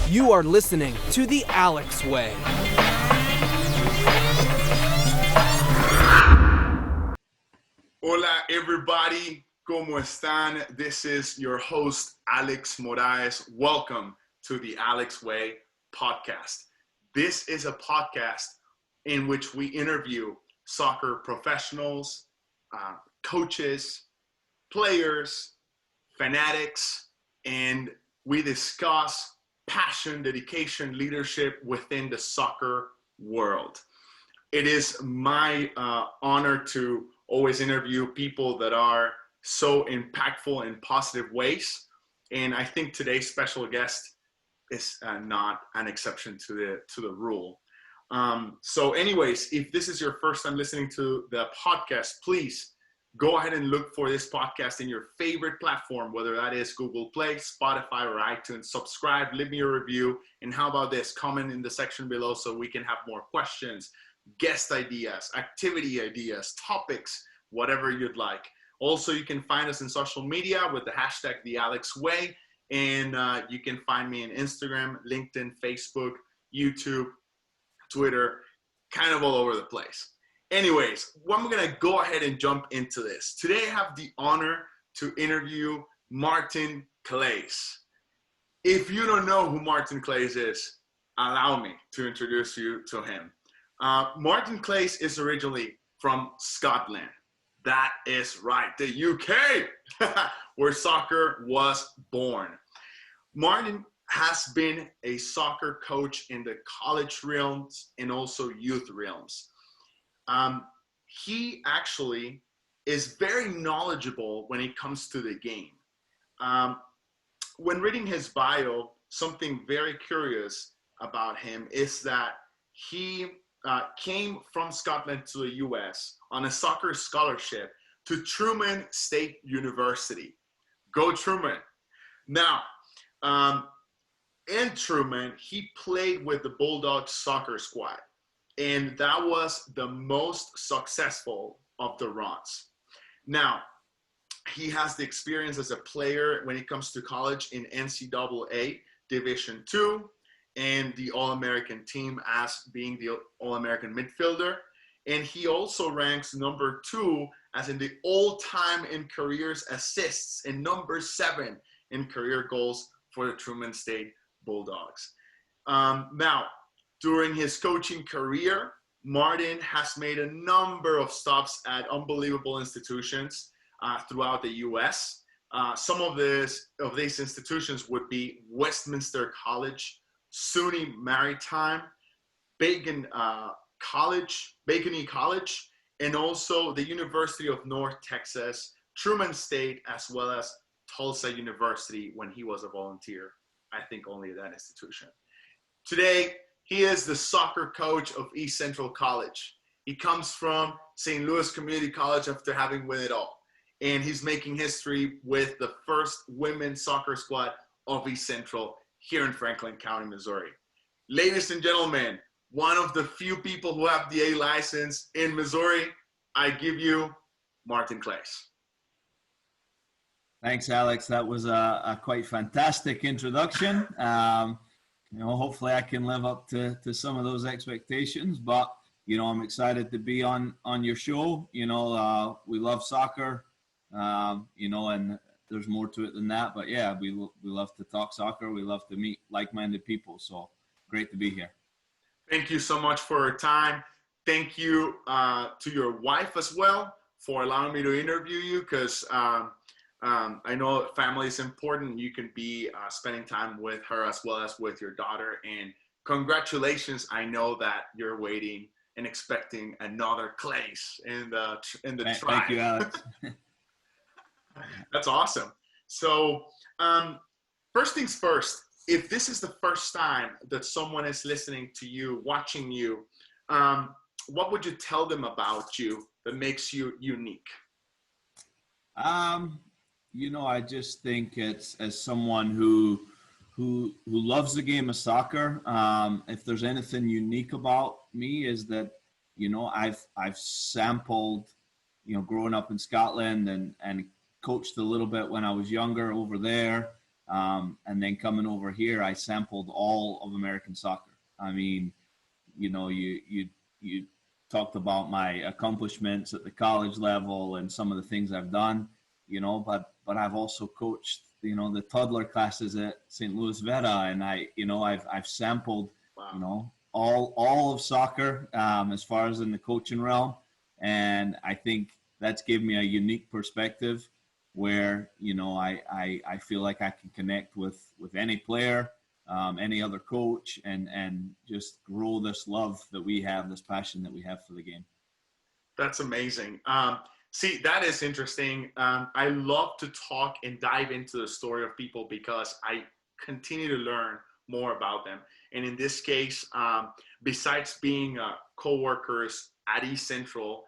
You are listening to The Alex Way. Hola, everybody. ¿Cómo están? This is your host, Alex Moraes. Welcome to The Alex Way podcast. This is a podcast in which we interview soccer professionals, coaches, players, fanatics, and we discuss passion, dedication, leadership within the soccer world. It is my honor to always interview people that are so impactful in positive ways. And I think today's special guest is not an exception to the rule. So anyways, if this is your first time listening to the podcast, please go ahead and look for this podcast in your favorite platform, whether that is Google Play, Spotify, or iTunes. Subscribe, leave me a review, and how about this? Comment in the section below so we can have more questions, guest ideas, activity ideas, topics, whatever you'd like. Also, you can find us in social media with the hashtag TheAlexWay, and you can find me on Instagram, LinkedIn, Facebook, YouTube, Twitter, kind of all over the place. Anyways, I'm going to go ahead and jump into this. Today, I have the honor to interview Martin Claes. If you don't know who Martin Claes is, allow me to introduce you to him. Martin Claes is originally from Scotland. That is right, the UK, where soccer was born. Martin has been a soccer coach in the college realms and also youth realms. He actually is very knowledgeable when it comes to the game. When reading his bio, something very curious about him is that he came from Scotland to the US on a soccer scholarship to Truman State University. Go Truman. Now, in Truman, he played with the Bulldogs soccer squad. And that was the most successful of the runs. Now, he has the experience as a player when it comes to college in NCAA Division II and the All-American team as being the All-American midfielder. And he also ranks number 2 as in the all-time in careers assists and number 7 in career goals for the Truman State Bulldogs. Now, during his coaching career, Martin has made a number of stops at unbelievable institutions throughout the U.S. Some of these institutions would be Westminster College, SUNY Maritime, Bacone College, and also the University of North Texas, Truman State, as well as Tulsa University when he was a volunteer, I think only at that institution. Today, he is the soccer coach of East Central College. He comes from St. Louis Community College after having won it all. And he's making history with the first women's soccer squad of East Central here in Franklin County, Missouri. Ladies and gentlemen, one of the few people who have the A license in Missouri, I give you Martin Claes. Thanks, Alex. That was a quite fantastic introduction. Hopefully I can live up to some of those expectations, but, I'm excited to be on your show. We love soccer, and there's more to it than that, but yeah, we love to talk soccer. We love to meet like-minded people. So great to be here. Thank you so much for your time. Thank you to your wife as well for allowing me to interview you, because I know family is important. You can be spending time with her as well as with your daughter. And congratulations. I know that you're waiting and expecting another Claes in the tribe. Thank you, Alex. That's awesome. So first things first, if this is the first time that someone is listening to you, watching you, what would you tell them about you that makes you unique? I just think it's as someone who loves the game of soccer. If there's anything unique about me is that, I've sampled, growing up in Scotland and coached a little bit when I was younger over there. And then coming over here, I sampled all of American soccer. I mean, you know, you talked about my accomplishments at the college level and some of the things I've done, you know, but I've also coached, you know, the toddler classes at St. Louis Vera, and I've sampled, Wow. you know, all of soccer as far as in the coaching realm, and I think that's given me a unique perspective where, you know, I feel like I can connect with any player, any other coach, and just grow this love that we have, this passion that we have for the game. That's amazing. See, that is interesting. I love to talk and dive into the story of people because I continue to learn more about them. And in this case, besides being co-workers at East Central,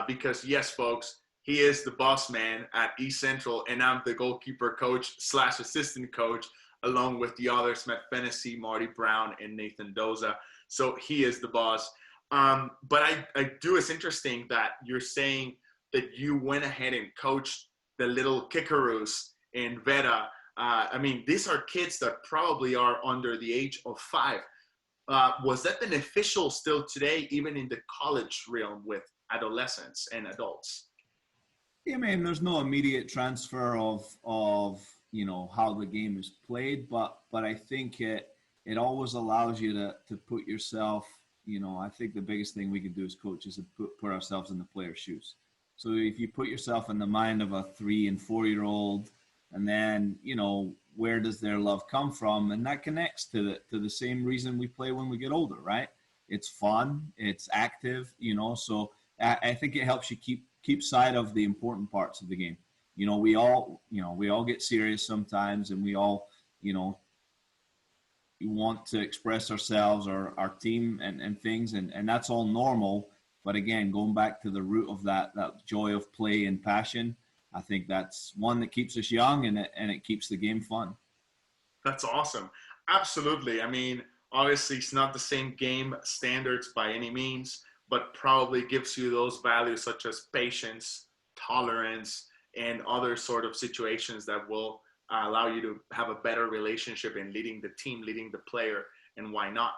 because yes, folks, he is the boss man at East Central, and I'm the goalkeeper coach / assistant coach, along with the others, Matt Fennessy, Marty Brown, and Nathan Doza. So he is the boss. But I do, it's interesting that you're saying that you went ahead and coached the little kickaroos in Vera. I mean, these are kids that probably are under the age of 5. Was that beneficial still today, even in the college realm with adolescents and adults? Yeah, I mean, there's no immediate transfer of you know, how the game is played, but I think it always allows you to put yourself, you know, I think the biggest thing we can do as coaches is put ourselves in the player's shoes. So if you put yourself in the mind of a 3 and 4-year-old, and then, you know, where does their love come from? And that connects to the same reason we play when we get older, right? It's fun, it's active, you know, so I think it helps you keep sight of the important parts of the game. You know, we all get serious sometimes, and we all, you know, want to express ourselves or our team and things, and that's all normal. But again, going back to the root of that joy of play and passion, I think that's one that keeps us young, and it keeps the game fun. That's awesome. Absolutely. I mean, obviously it's not the same game standards by any means, but probably gives you those values such as patience, tolerance, and other sort of situations that will allow you to have a better relationship in leading the team, leading the player, and why not?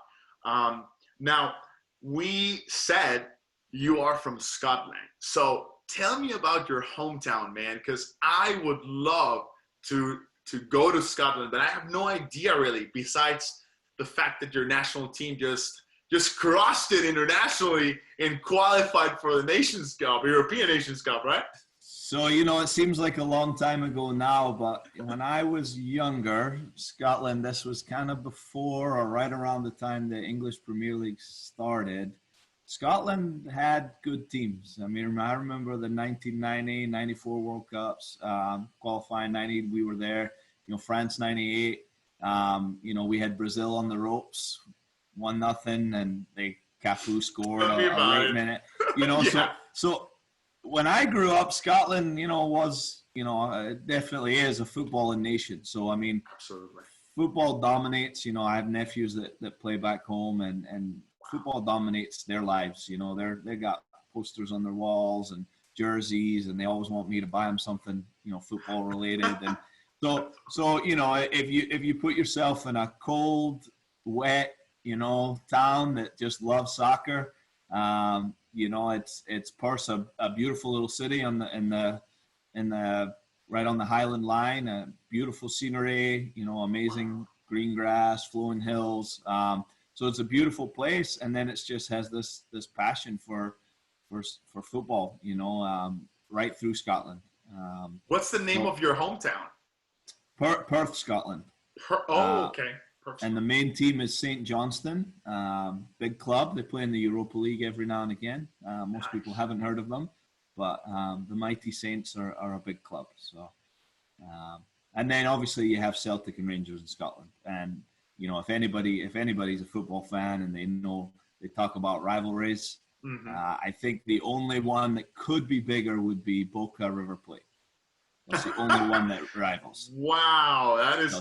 Now, we said you are from Scotland. So tell me about your hometown, man, because I would love to go to Scotland, but I have no idea really, besides the fact that your national team just crushed it internationally and qualified for the Nations Cup, European Nations Cup, right? So, you know, it seems like a long time ago now, but when I was younger, Scotland, this was kind of before or right around the time the English Premier League started. Scotland had good teams. I mean, I remember the 1990, 94 World Cups, qualifying 90, we were there. You know, France 98. You know, we had Brazil on the ropes, 1-0, and Cafu scored a late minute. You know, yeah. So when I grew up, Scotland, you know, was, you know, it definitely is a footballing nation. So I mean, absolutely, football dominates. You know, I have nephews that play back home, and football dominates their lives. You know, they got posters on their walls and jerseys, and they always want me to buy them something, you know, football related. And so you know, if you put yourself in a cold, wet, you know, town that just loves soccer, you know, it's Perth's a beautiful little city in the right on the Highland line, beautiful scenery, you know, amazing green grass, flowing hills. So it's a beautiful place, and then it just has this passion for football, you know, right through Scotland. What's the name of your hometown? Perth, Scotland. Okay. And the main team is St. Johnstone, big club. They play in the Europa League every now and again. Most people haven't heard of them, but the Mighty Saints are a big club. So, and then obviously you have Celtic and Rangers in Scotland. And you know, if anybody's a football fan and they talk about rivalries, I think the only one that could be bigger would be Boca River Plate. That's the only one that rivals. Wow, that's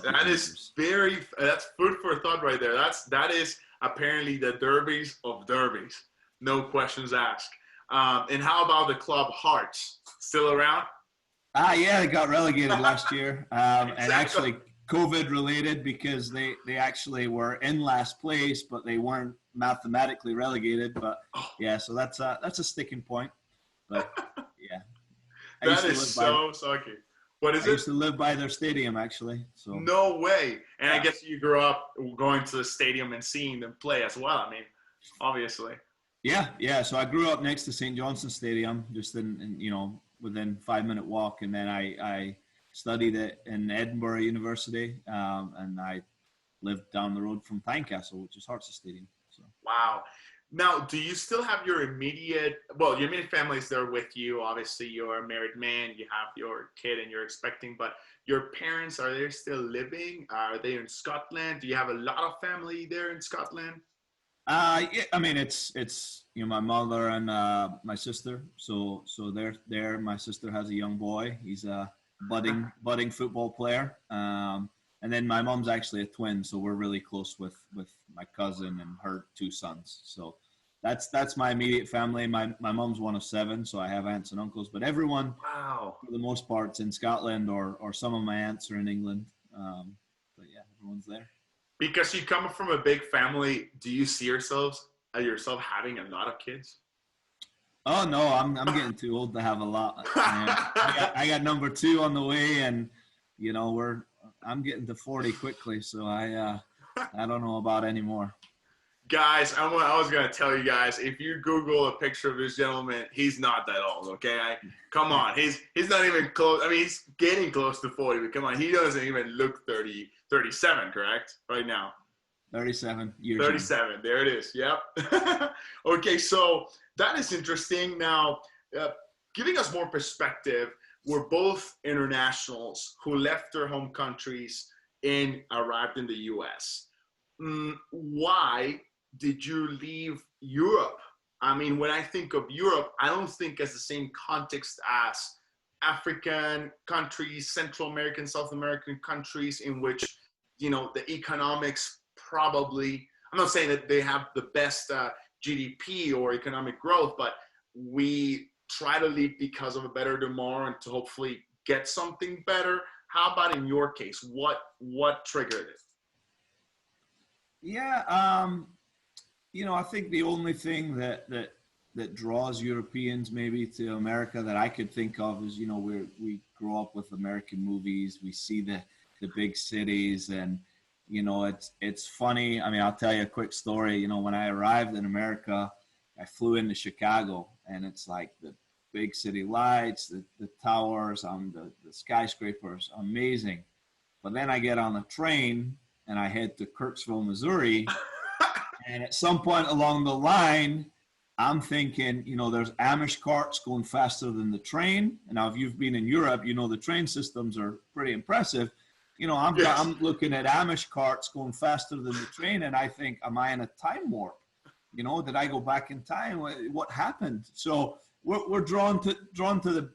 food for thought right there. That is apparently the derbies of derbies, no questions asked. And how about the club Hearts? Still around? Yeah, they got relegated last year. Exactly. And actually COVID related because they actually were in last place, but they weren't mathematically relegated. But yeah, so that's a sticking point. But yeah, That is so sucky. What is it? I used to live by their stadium actually. So no way. And yeah. I guess you grew up going to the stadium and seeing them play as well. I mean, obviously. Yeah. So I grew up next to St. Johnstone Stadium, just in within 5-minute walk, and then I studied in Edinburgh University, and I lived down the road from Tynecastle, which is Hearts Stadium. So. Wow. Now, do you still have your immediate family is there with you? Obviously, you're a married man, you have your kid and you're expecting, but your parents, are they still living? Are they in Scotland? Do you have a lot of family there in Scotland? Yeah, I mean, it's my mother and my sister. So they're there. My sister has a young boy. He's a budding football player. And then my mom's actually a twin, so we're really close with my cousin and her 2 sons. So that's my immediate family. My mom's one of 7, so I have aunts and uncles. But everyone, wow, for the most part, is in Scotland, or some of my aunts are in England. But yeah, everyone's there. Because you come from a big family, do you see yourself having a lot of kids? Oh no, I'm getting too old to have a lot. I got number 2 on the way, and I'm getting to 40 quickly, so I don't know about anymore. Guys, I was gonna tell you guys, if you Google a picture of this gentleman, he's not that old. Okay, come on, he's not even close. I mean, he's getting close to 40, but come on, he doesn't even look 30, 37, correct? Right now. 37 years. 37. Young. There it is. Yep. Okay, so that is interesting. Now, giving us more perspective, we're both internationals who left their home countries and arrived in the U.S. Why did you leave Europe? I mean, when I think of Europe, I don't think as the same context as African countries, Central American, South American countries, in which, the economics probably, I'm not saying that they have the best GDP or economic growth, but we try to leave because of a better tomorrow and to hopefully get something better. How about in your case? What triggered it? Yeah, I think the only thing that draws Europeans maybe to America that I could think of is, we grow up with American movies, we see the big cities, and it's funny. I mean, I'll tell you a quick story. When I arrived in America, I flew into Chicago, and it's like the big city lights, the towers, the skyscrapers, amazing. But then I get on the train and I head to Kirksville, Missouri. And at some point along the line, I'm thinking, there's Amish carts going faster than the train. And now if you've been in Europe, the train systems are pretty impressive. I'm looking at Amish carts going faster than the train, and I think, am I in a time warp? Did I go back in time? What happened? So we're drawn to the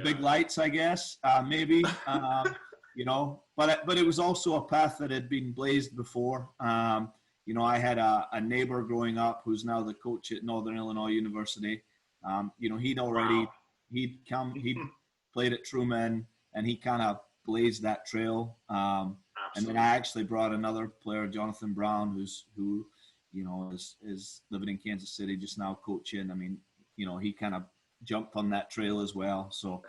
big lights, I guess, maybe. But it was also a path that had been blazed before. I had a neighbor growing up who's now the coach at Northern Illinois University. He'd played at Truman, and he kind of blazed that trail. And then I actually brought another player, Jonathan Brown, who is living in Kansas City, just now coaching. I mean, he kind of jumped on that trail as well. So,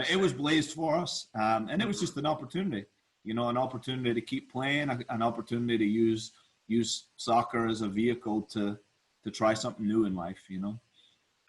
it was blazed for us. And it was just an opportunity, an opportunity to keep playing, an opportunity to use soccer as a vehicle to try something new in life,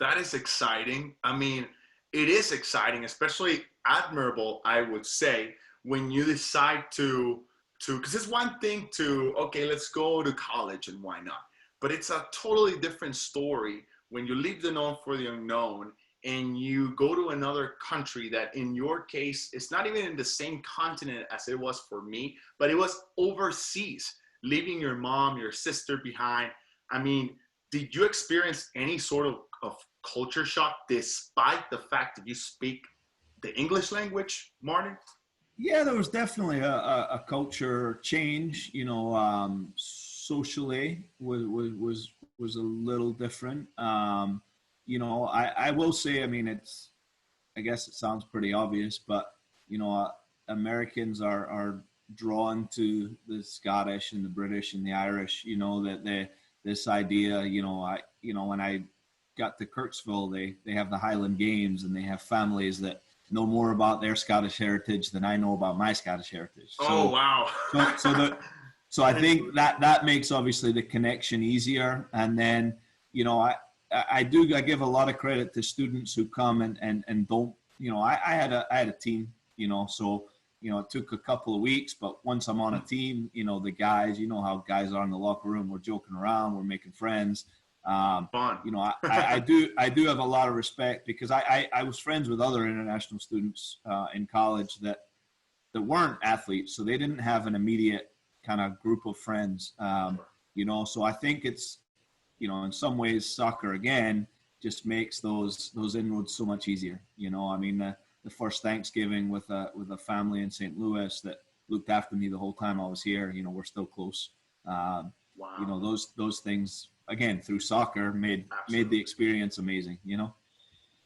That is exciting. I mean, it is exciting, especially admirable, I would say, when you decide to because it's one thing to, okay, let's go to college and why not? But it's a totally different story when you leave the known for the unknown and you go to another country that in your case, it's not even in the same continent as it was for me, but it was overseas, leaving your mom, your sister behind. I mean, did you experience any sort of culture shock despite the fact that you speak the English language, Martin? Yeah, there was definitely a culture change. Socially was a little different. I will say, I mean, I guess it sounds pretty obvious, but Americans are drawn to the Scottish and the British and the Irish, you know, that this idea, when I got to Kirksville, they have the Highland Games, and they have families that know more about their Scottish heritage than I know about my Scottish heritage. Oh, wow. So I think that makes obviously the connection easier. And then, I give a lot of credit to students who come and don't, I had a team, so, it took a couple of weeks, but once I'm on a team, the guys, how guys are in the locker room, we're joking around, we're making friends. Fun. I do have a lot of respect, because I was friends with other international students in college that weren't athletes, so they didn't have an immediate kind of group of friends. So I think it's, in some ways, soccer again just makes those inroads so much easier. The first Thanksgiving with a family in St. Louis that looked after me the whole time I was here, we're still close. Wow. Those things, again, through soccer made the experience amazing,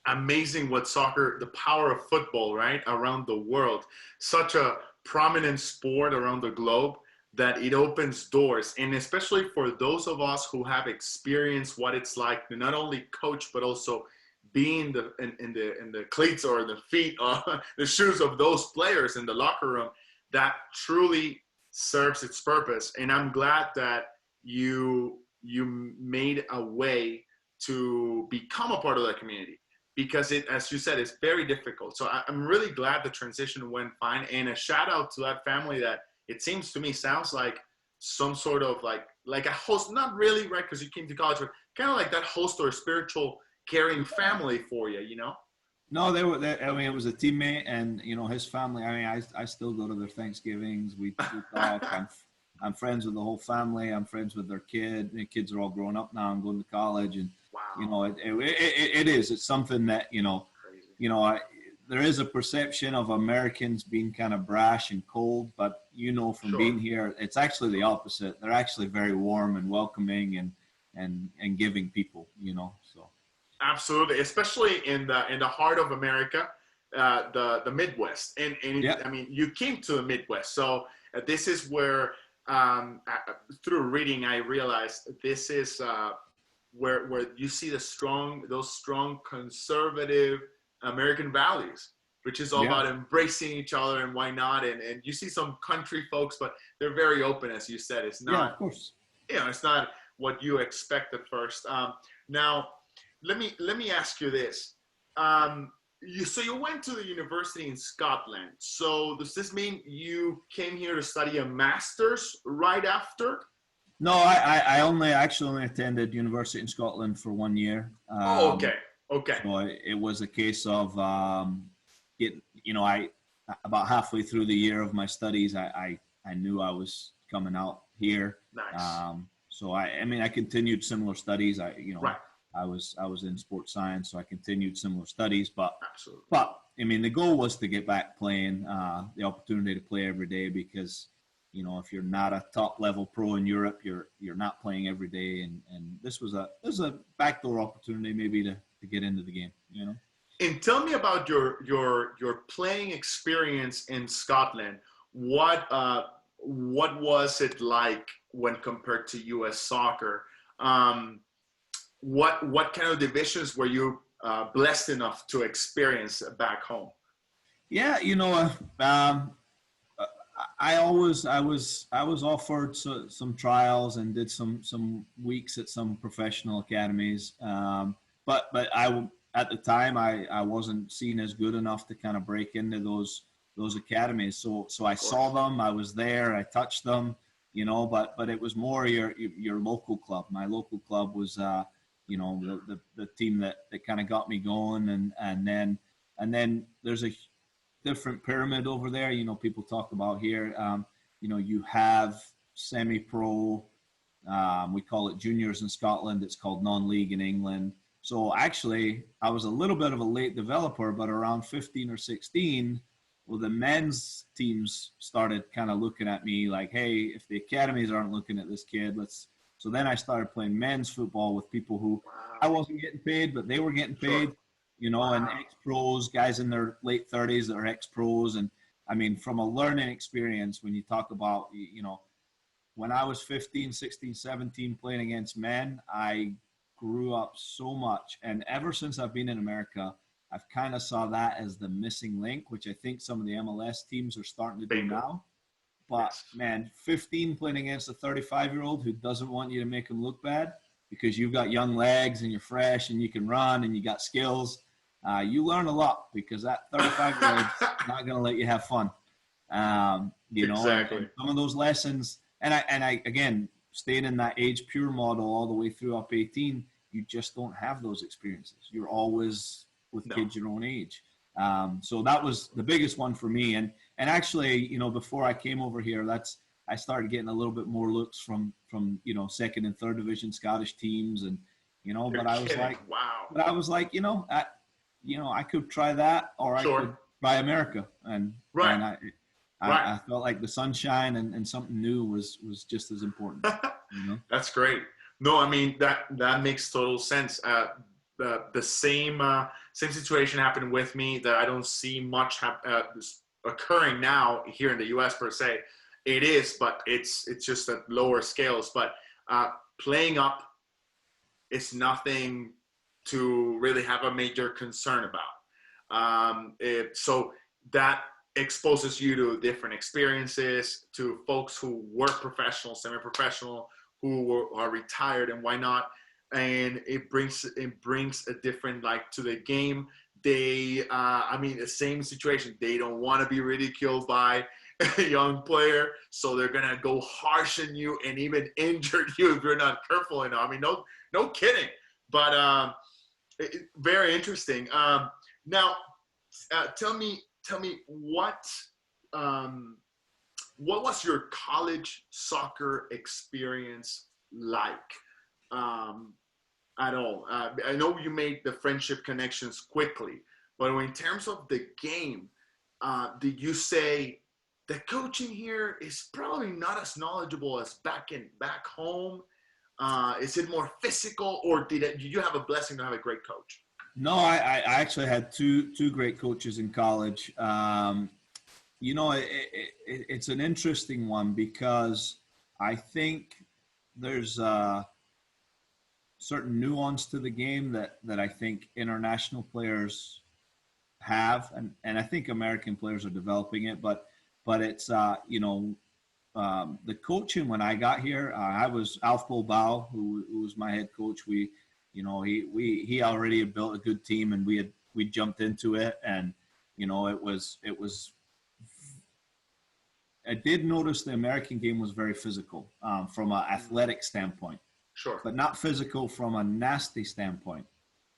Amazing what soccer, the power of football, right, around the world. Such a prominent sport around the globe that it opens doors. And especially for those of us who have experienced what it's like to not only coach, but also be in the cleats or the feet or the shoes of those players in the locker room, that truly serves its purpose. And I'm glad that you made a way to become a part of that community, because it, as you said, is very difficult. So I'm really glad the transition went fine, and a shout out to that family that it seems to me sounds like some sort of like a host, not really, right, because you came to college, but kind of like that host or spiritual caring family for you, No, it was a teammate, and his family. I still go to their Thanksgivings. We talk. I'm friends with the whole family. I'm friends with their kid. The kids are all grown up now. I'm going to college, and wow. It is. It's something that Crazy. there is a perception of Americans being kind of brash and cold, but from being here, it's actually the opposite. They're actually very warm and welcoming and giving people. So. Absolutely, especially in the heart of America, the Midwest, and yeah. you came to the Midwest, so this is where through reading I realized this is where you see those strong conservative American values, which is all about embracing each other and why not, and you see some country folks, but they're very open, as you said. It's not, of course, it's not what you expect at first. Now. Let me ask you this. You went to the university in Scotland. So does this mean you came here to study a master's right after? No, I only attended university in Scotland for 1 year. Okay. So it was a case of about halfway through the year of my studies, I knew I was coming out here. Nice. So I continued similar studies. Right. I was in sports science, so I continued similar studies. But Absolutely. But the goal was to get back playing, the opportunity to play every day, because if you're not a top level pro in Europe, you're not playing every day, and this was a backdoor opportunity maybe to get into the game. And tell me about your playing experience in Scotland. What was it like when compared to U.S. soccer? What kind of divisions were you blessed enough to experience back home? Yeah, I was offered some trials and did some weeks at some professional academies, but at the time I wasn't seen as good enough to kind of break into those academies. So I saw them, I was there, I touched them, but it was more your local club. My local club was the team that kind of got me going, and then there's a different pyramid over there. People talk about here. You have semi-pro. We call it juniors in Scotland. It's called non-league in England. So actually, I was a little bit of a late developer, but around 15 or 16, the men's teams started kind of looking at me like, hey, if the academies aren't looking at this kid, So then I started playing men's football with people who I wasn't getting paid, but they were getting paid, and ex-pros, guys in their late 30s that are ex-pros. And I mean, from a learning experience, when you talk about, you know, when I was 15, 16, 17 playing against men, I grew up so much. And ever since I've been in America, I've kind of saw that as the missing link, which I think some of the MLS teams are starting to do now. But man, 15 playing against a 35-year-old who doesn't want you to make him look bad because you've got young legs and you're fresh and you can run and you got skills. You learn a lot because that 35-year-old's not going to let you have fun. You know, and some of those lessons, and I again, staying in that age pure model all the way through up 18, you just don't have those experiences. You're always with kids your own age. So that was the biggest one for me. And actually, you know, before I came over here, I started getting a little bit more looks from, you know, second and third division Scottish teams. And, you know, but I was like, you know, I could try that, or I could try America. And I felt like the sunshine and something new was just as important. You know? That's great. No, I mean, that makes total sense. The same situation happened with me that I don't see much occurring now here in the U.S. per se. It is, but it's just at lower scales. But playing up is nothing to really have a major concern about. So that exposes you to different experiences, to folks who work professional, semi-professional, who are retired, and why not? And it brings a different light to the game. They, I mean, the same situation. They don't want to be ridiculed by a young player, so they're gonna go harsh on you and even injure you if you're not careful enough. I mean, no kidding. But very interesting. Now, tell me what was your college soccer experience like? At all. I know you made the friendship connections quickly, but in terms of the game, did you say the coaching here is probably not as knowledgeable as back home? Is it more physical, or did you have a blessing to have a great coach? No, I actually had two great coaches in college. You know, it's an interesting one because I think there's certain nuance to the game that I think international players have, and I think American players are developing it, but it's you know, the coaching when I got here, I was Alf Bilbao, who was my head coach. We, you know, he already had built a good team, and we jumped into it, and you know, it was I did notice the American game was very physical from an athletic standpoint. Sure. But not physical from a nasty standpoint.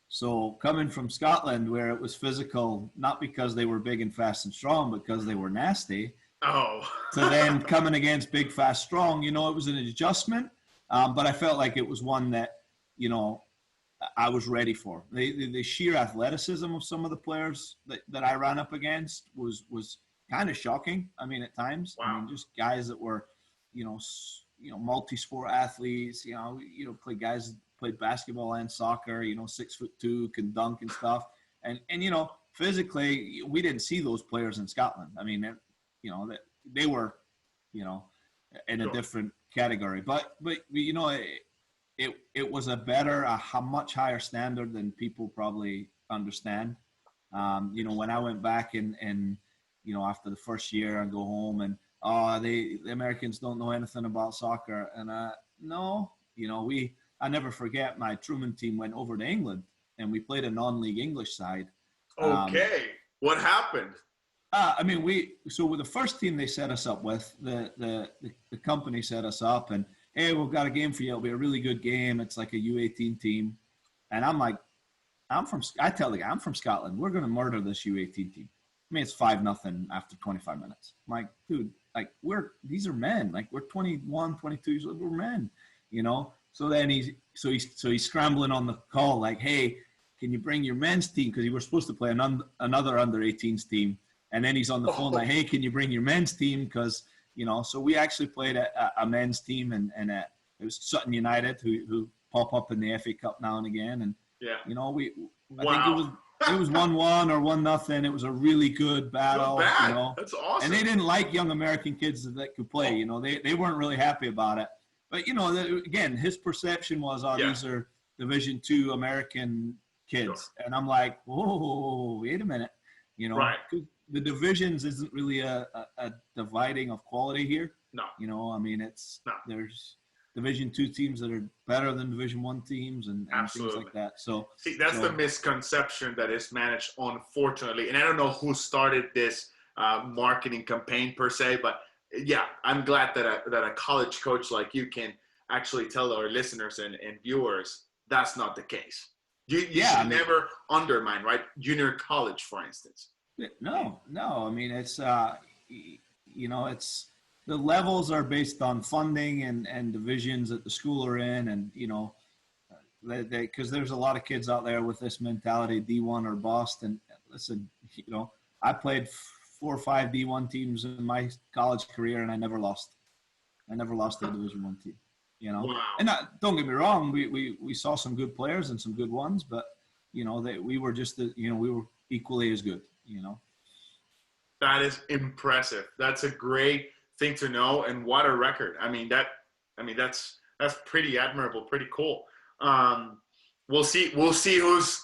So coming from Scotland, where it was physical, not because they were big and fast and strong, but because they were nasty. Oh. So then coming against big, fast, strong, you know, it was an adjustment. But I felt like it was one that, you know, I was ready for. The sheer athleticism of some of the players that I ran up against was kind of shocking. I mean, at times, wow. I mean, just guys that were, you know, multi-sport athletes, you know, guys played basketball and soccer, you know, 6'2", can dunk and stuff. And, you know, physically, we didn't see those players in Scotland. I mean, you know, they were, you know, in a different category, but, you know, it was a much higher standard than people probably understand. You know, when I went back and, you know, after the first year, I go home and, the Americans don't know anything about soccer. And no, you know, I never forget my Truman team went over to England and we played a non-league English side. Okay. What happened? I mean, with the first team they set us up with, the company set us up and, hey, we've got a game for you. It'll be a really good game. It's like a U18 team. And I'm like, I tell the guy, I'm from Scotland. We're going to murder this U18 team. I mean, it's 5-0 after 25 minutes. I'm like, dude, like these are men. Like we're 21, 22 years old. We're men, you know? So then he's scrambling on the call like, hey, can you bring your men's team? Because he was supposed to play another under 18s team. And then he's on the phone like, hey, can you bring your men's team? Because, you know, so we actually played a men's team and it was Sutton United who pop up in the FA Cup now and again. And, yeah, you know, I think It was 1-1 or 1-0. It was a really good battle. Not bad. You know, That's awesome. and they didn't like young American kids that could play. You know, they weren't really happy about it. But you know, again, his perception was, these are Division II American kids, Sure. and I'm like, whoa, wait a minute. You know, Right. the divisions isn't really a dividing of quality here. No. You know, I mean, there's Division II teams that are better than Division I teams and things like that. So see, that's the misconception that is managed, unfortunately. And I don't know who started this marketing campaign per se, but yeah, I'm glad that a college coach like you can actually tell our listeners and viewers that's not the case. You should never undermine, right? Junior college, for instance. No. I mean, it's you know, it's the levels are based on funding and divisions that the school are in, and you know, because there's a lot of kids out there with this mentality, D1 or Boston. Listen, you know, I played 4 or 5 D1 teams in my college career, and I never lost. I never lost a Division I team. You know, wow. And don't get me wrong, we saw some good players and some good ones, but you know, we were just we were equally as good. You know. That is impressive. That's a great thing to know, and what a record. I mean that's pretty admirable, pretty cool. We'll see who's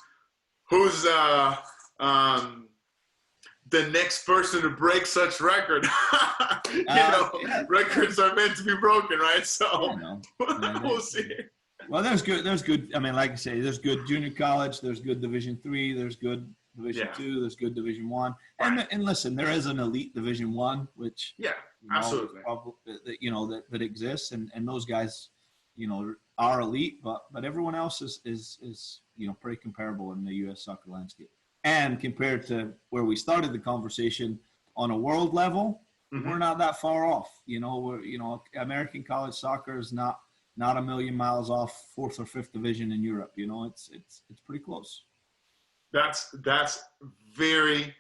the next person to break such record. Records are meant to be broken, right? So we'll see. Well, there's good. I mean, like I say, there's good junior college. There's good Division III. There's good Division II. There's good Division I. And listen, there is an elite Division I, which absolutely, that exists, and those guys, you know, are elite. But everyone else is pretty comparable in the U.S. soccer landscape. And compared to where we started the conversation on a world level, we're not that far off. You know, American college soccer is not a million miles off 4th or 5th division in Europe. You know, it's pretty close. That's very,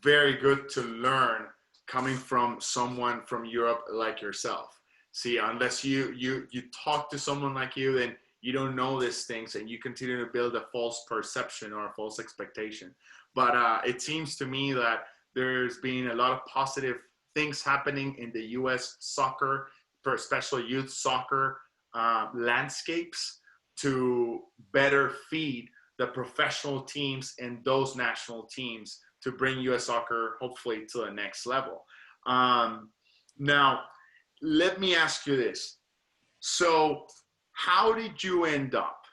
very good to learn coming from someone from Europe like yourself. See, unless you talk to someone like you, then you don't know these things, and you continue to build a false perception or a false expectation. But it seems to me that there's been a lot of positive things happening in the U.S. soccer, especially youth soccer landscapes, to better feed the professional teams and those national teams to bring U.S. soccer hopefully to the next level. Now, let me ask you this. So how did you end up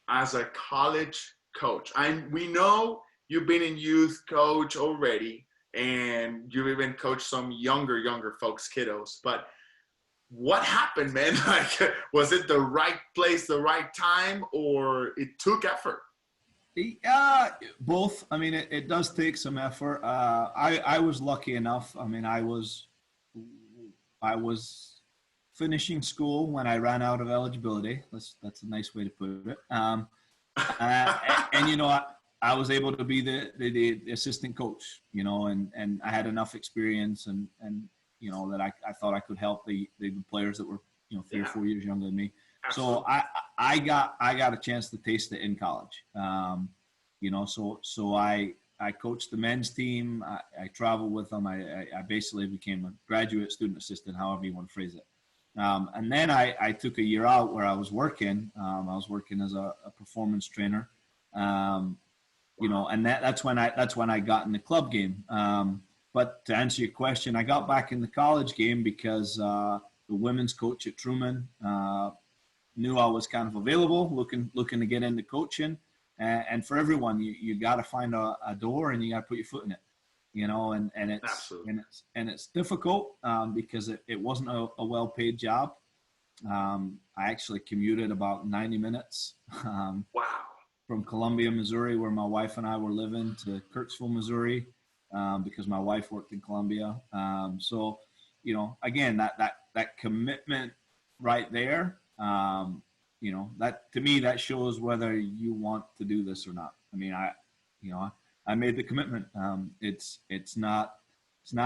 as a college coach? We know you've been in youth coach already, and you've even coached some younger folks, kiddos. But what happened, man? Like, was it the right place, the right time, or it took effort? Both. I mean, it does take some effort. I was lucky enough. I mean, I was finishing school when I ran out of eligibility. That's a nice way to put it. And you know, I was able to be the assistant coach, you know, and I had enough experience and you know, that I thought I could help the players that were, you know, 3 or 4 years younger than me. Absolutely. So I got a chance to taste it in college. You know, so I coached the men's team. I traveled with them. I basically became a graduate student assistant, however you want to phrase it. And then I took a year out where I was working. I was working as a performance trainer. You know, and that's when I got in the club game. But to answer your question, I got back in the college game because the women's coach at Truman knew I was kind of available, looking to get into coaching. And for everyone, you got to find a door, and you got to put your foot in it. You know, and it's difficult because it wasn't a well-paid job. I actually commuted about 90 minutes. From Columbia, Missouri, where my wife and I were living, to Kirksville, Missouri, because my wife worked in Columbia. So, you know, again, that commitment right there, you know, that to me, that shows whether you want to do this or not. I mean, I made the commitment. It's not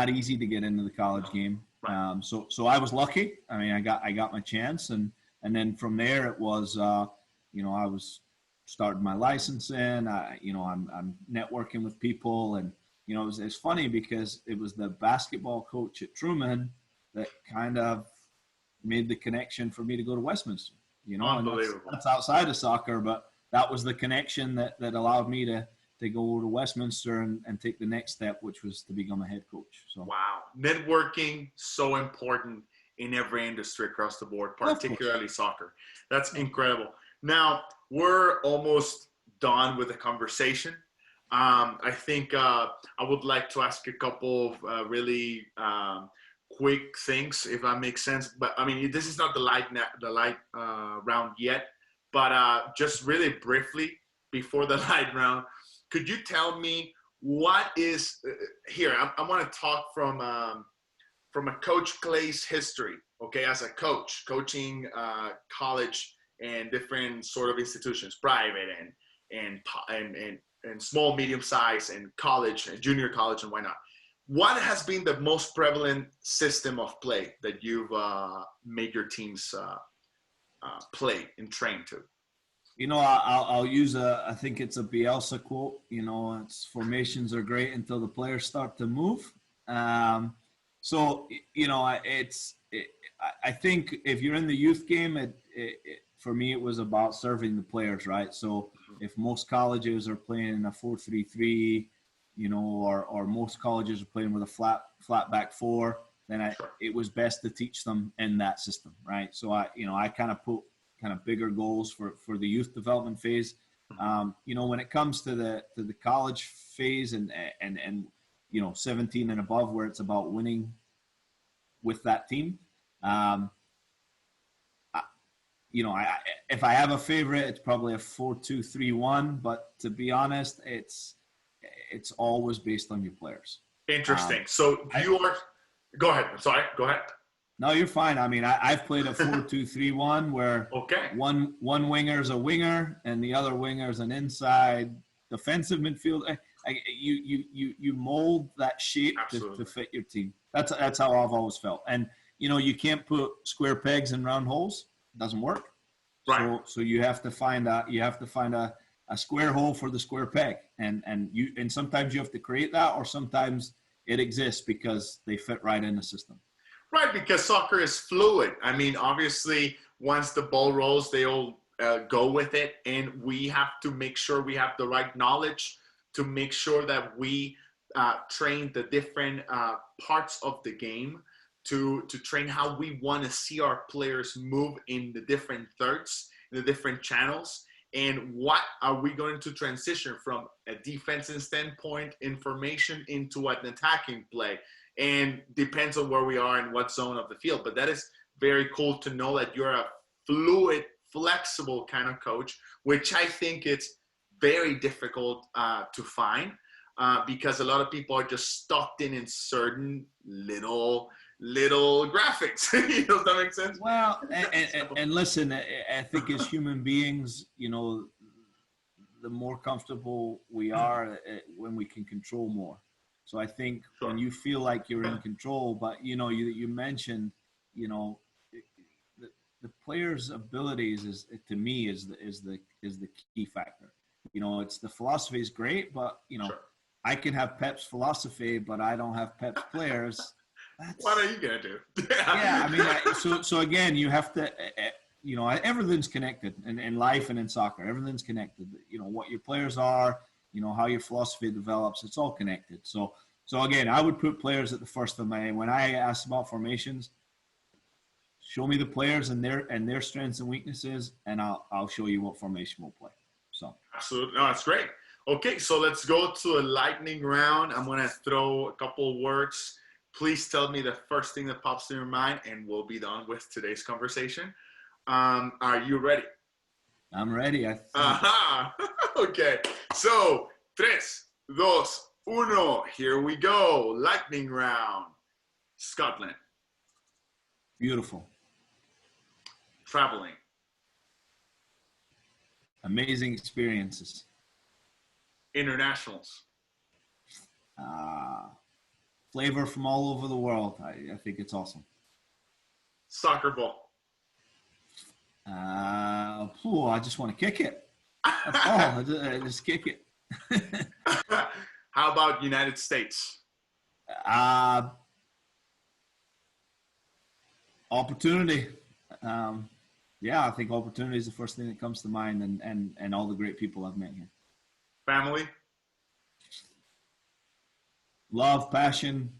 easy to get into the college game. So I was lucky. I mean, I got my chance, and then from there it was, you know, I was started my licensing. I'm networking with people, and it's funny because it was the basketball coach at Truman that kind of made the connection for me to go to Westminster. Unbelievable. And that's outside of soccer, but that was the connection that allowed me to go to Westminster and take the next step, which was to become a head coach. So wow, networking so important in every industry across the board, particularly soccer. That's incredible. Now, we're almost done with the conversation. I think I would like to ask a couple of really quick things, if that makes sense. But I mean, this is not the light round yet, but just really briefly before the light round, could you tell me what is here? I want to talk from a Coach Clay's history, okay, as a coach, coaching college and different sort of institutions, private and small, medium size, and college and junior college and whatnot. What has been the most prevalent system of play that you've made your teams play and train to? I'll use I think it's a Bielsa quote. It's formations are great until the players start to move. I think if you're in the youth game, for me, it was about serving the players, right? So if most colleges are playing in a 4-3-3, or most colleges are playing with a flat back four, then it was best to teach them in that system, right? So I kind of put bigger goals for the youth development phase. When it comes to the college phase and 17 and above, where it's about winning with that team. If I have a favorite, it's probably a 4-2-3-1. But to be honest, it's always based on your players. Interesting. Go ahead. I'm sorry. Go ahead. No, you're fine. I mean, I've played a 4-2-3-1 where one winger is a winger and the other winger is an inside defensive midfielder. You mold that shape to fit your team. That's how I've always felt. And you can't put square pegs in round holes. It doesn't work. Right. So you have to find a square hole for the square peg, and sometimes you have to create that, or sometimes it exists because they fit right in the system. Right, because soccer is fluid. I mean, obviously, once the ball rolls, they all go with it, and we have to make sure we have the right knowledge to make sure that we train the different parts of the game to train how we want to see our players move in the different thirds, in the different channels, and what are we going to transition from a defensive standpoint information into an attacking play. And depends on where we are and what zone of the field. But that is very cool to know that you're a fluid, flexible kind of coach, which I think it's very difficult to find because a lot of people are just stuck in certain little graphics. Does that make sense? Well, and listen, I think as human beings, the more comfortable we are when we can control more. So I think when you feel like you're in control, but you mentioned, the player's abilities is the key factor. It's the philosophy is great, but I can have Pep's philosophy, but I don't have Pep's players. What are you gonna do? Yeah, I mean, so again, you have to, everything's connected in life and in soccer. Everything's connected. What your players are. How your philosophy develops, it's all connected. So again, I would put players at the first of my, when I ask about formations, show me the players and their strengths and weaknesses, and I'll show you what formation we'll play. So absolutely. No, that's great. Okay, so let's go to a lightning round. I'm going to throw a couple words. Please tell me the first thing that pops in your mind, and we'll be done with today's conversation. Are you ready? I'm ready. Aha. Okay. So, 3, 2, 1. Here we go. Lightning round. Scotland. Beautiful. Traveling. Amazing experiences. Internationals. Flavor from all over the world. I think it's awesome. Soccer ball. I just want to kick it. A ball. I just kick it. How about United States? Opportunity. Yeah, I think opportunity is the first thing that comes to mind, and all the great people I've met here. Family? Love, passion,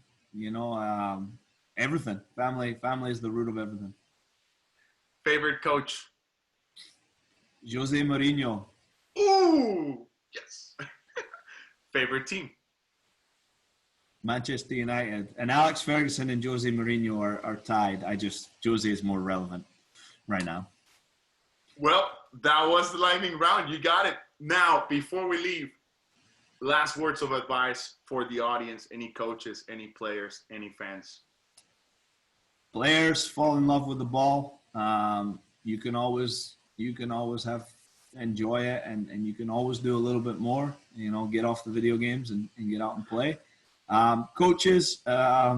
everything. Family is the root of everything. Favorite coach? Jose Mourinho. Ooh, yes. Favorite team? Manchester United. And Alex Ferguson and Jose Mourinho are tied. Jose is more relevant right now. Well, that was the lightning round. You got it. Now, before we leave, last words of advice for the audience. Any coaches, any players, any fans? Players, fall in love with the ball. You can always enjoy it, and you can always do a little bit more. Get off the video games and get out and play. Coaches, not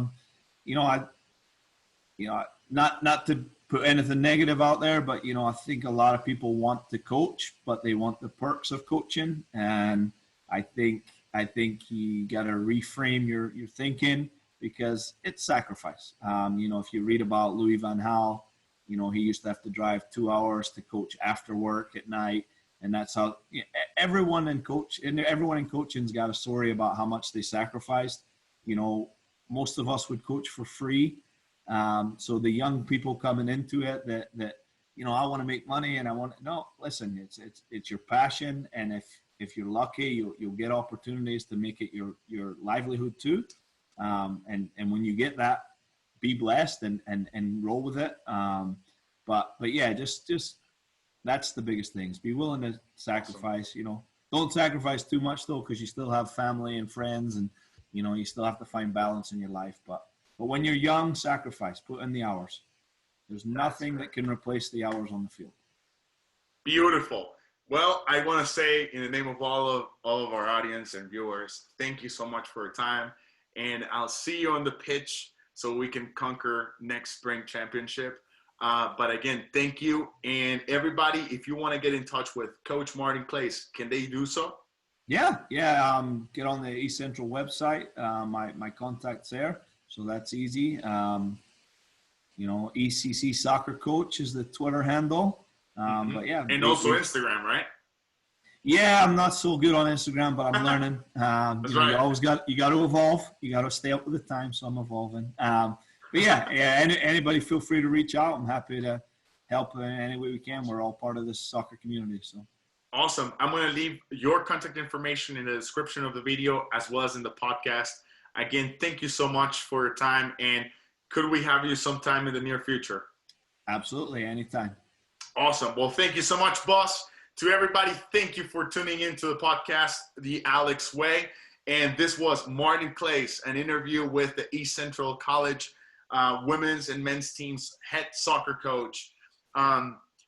to put anything negative out there, but I think a lot of people want to coach, but they want the perks of coaching, and I think you got to reframe your thinking, because it's sacrifice. If you read about Louis van Gaal, he used to have to drive 2 hours to coach after work at night. And that's how everyone in coaching's got a story about how much they sacrificed. Most of us would coach for free. So the young people coming into it that I want to make money and listen, it's your passion. And if you're lucky, you'll get opportunities to make it your livelihood too. And when you get that, be blessed and roll with it. But yeah, just that's the biggest things. Be willing to sacrifice. Don't sacrifice too much though, because you still have family and friends, and you still have to find balance in your life. But when you're young, sacrifice. Put in the hours. There's nothing that can replace the hours on the field. Beautiful. Well, I want to say, in the name of all of our audience and viewers, thank you so much for your time, and I'll see you on the pitch so we can conquer next spring championship. But again, thank you. And everybody, if you want to get in touch with Coach Martin Claes, can they do so? Yeah. Get on the East Central website. My contact's there, so that's easy. ECC Soccer Coach is the Twitter handle. But yeah. And also Instagram, right? Yeah, I'm not so good on Instagram, but I'm learning. That's right. You got to evolve. You got to stay up with the time, so I'm evolving. But yeah, anybody feel free to reach out. I'm happy to help in any way we can. We're all part of this soccer community. So awesome. I'm going to leave your contact information in the description of the video as well as in the podcast. Again, thank you so much for your time. And could we have you sometime in the near future? Absolutely, anytime. Awesome. Well, thank you so much, boss. To everybody, thank you for tuning into the podcast, The Alex Way. And this was Martin Claes, an interview with the East Central College women's and men's team's head soccer coach.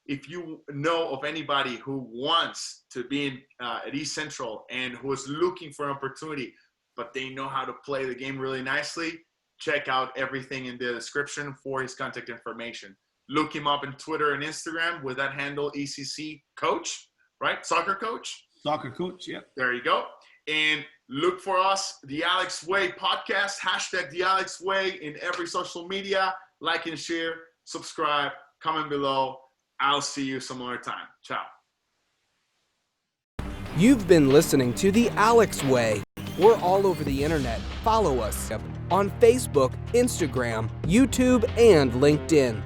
If you know of anybody who wants to be at East Central and who is looking for an opportunity, but they know how to play the game really nicely, check out everything in the description for his contact information. Look him up on Twitter and Instagram with that handle, ECC Coach, right? Soccer Coach? Soccer Coach, yep. There you go. And look for us, The Alex Way Podcast, hashtag The Alex Way in every social media. Like and share, subscribe, comment below. I'll see you some other time. Ciao. You've been listening to The Alex Way. We're all over the internet. Follow us on Facebook, Instagram, YouTube, and LinkedIn.